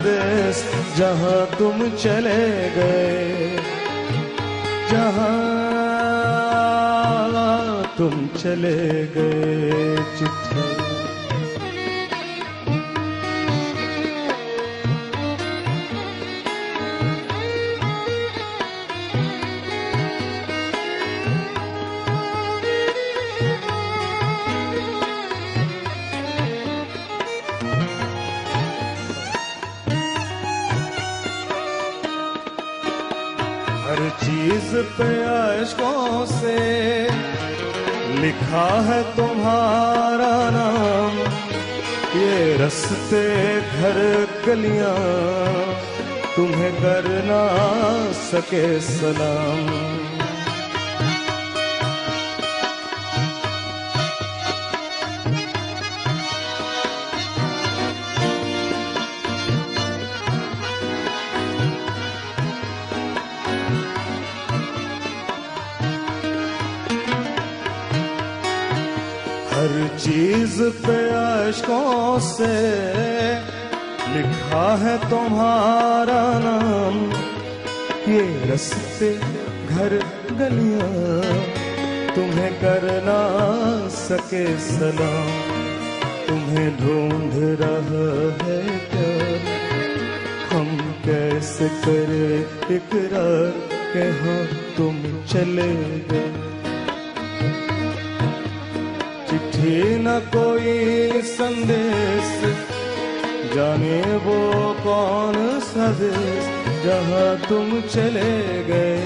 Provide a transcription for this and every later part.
देश जहाँ तुम चले गए, जहाँ तुम चले गए। चिट्ठी हर चीज पे अश्कों से लिखा है तुम्हारा नाम, ये रस्ते घर गलियां तुम्हें कर ना सके सलाम। हर चीज पे अश्कों से लिखा है तुम्हारा नाम, ये रस्ते घर गलियां तुम्हें कर ना सके सलाम। तुम्हें ढूंढ रहा है प्यार, हम कैसे करे इकरार के हाँ तुम चले गए। चिट्ठी न कोई संदेश, जाने वो कौन सा देश जहाँ तुम चले गए,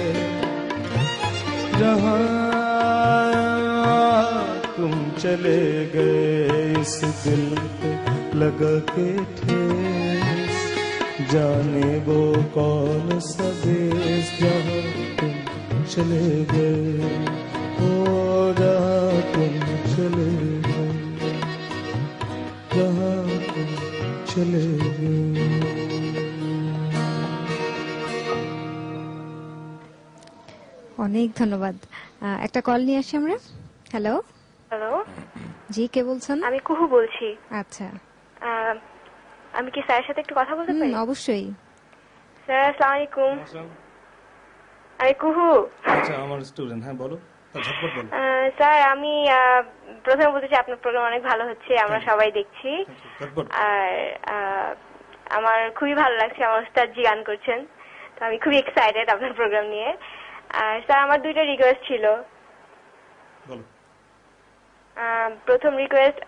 जहाँ तुम चले गए। इस दिल पे लगा के ठेस, जाने वो कौन सा देश जहाँ तुम चले गए। ओ जहाँ तुम चले गए, जहाँ तुम चले गए। অনেক ধন্যবাদ। একটা কল নিয়ে আসি আমরা। হ্যালো হ্যালো, জি কে বলছেন? আমি কুহু বলছি। আচ্ছা, আমি কি স্যারের সাথে একটু কথা বলতে পারি? অবশ্যই। স্যার আসসালামু আলাইকুম। আমি কুহু। আচ্ছা, আমার স্টুডেন্ট। হ্যাঁ বলো, ঝটপট বলো। স্যার আমি প্রথমে বলতে চাই আপনার প্রোগ্রাম অনেক ভালো হচ্ছে, আমরা সবাই দেখছি। আর আমার খুবই ভালো লাগছে, আমার ওস্তাদ জি গান করছেন, তো আমি খুবই এক্সাইটেড আপনার প্রোগ্রাম নিয়ে। আর স্যার আমার দুইটা রিকোয়েস্ট ছিল। প্রথম রিকোয়েস্ট,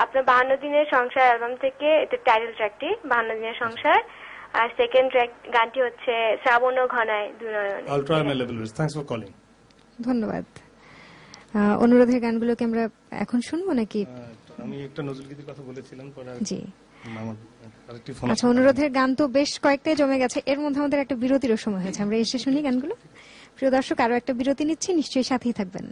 আপনার 52 দিনের সংসার অ্যালবাম থেকে এটা টাইটেল ট্র্যাকটি 52 দিনের সংসার, আর সেকেন্ড ট্র্যাক গানটি হচ্ছে শ্রাবণ ও ঘনায় দুনয়নে। Ultra available. Thanks for calling. ধন্যবাদ। অনুরোধের গানগুলোকে আমরা এখন শুনবো নাকি? আমি একটা নজরুল গীতির কথা বলেছিলাম পরে। জি আচ্ছা, অনুরোধের গান তো বেশ কয়েকটাই জমে গেছে, এর মধ্যে আমাদের একটা বিরতিরও সময় হয়েছে, আমরা এসে শুনি গানগুলো। প্রিয় দর্শক, আরো একটা বিরতি নিচ্ছি, নিশ্চয়ই সাথেই থাকবেন।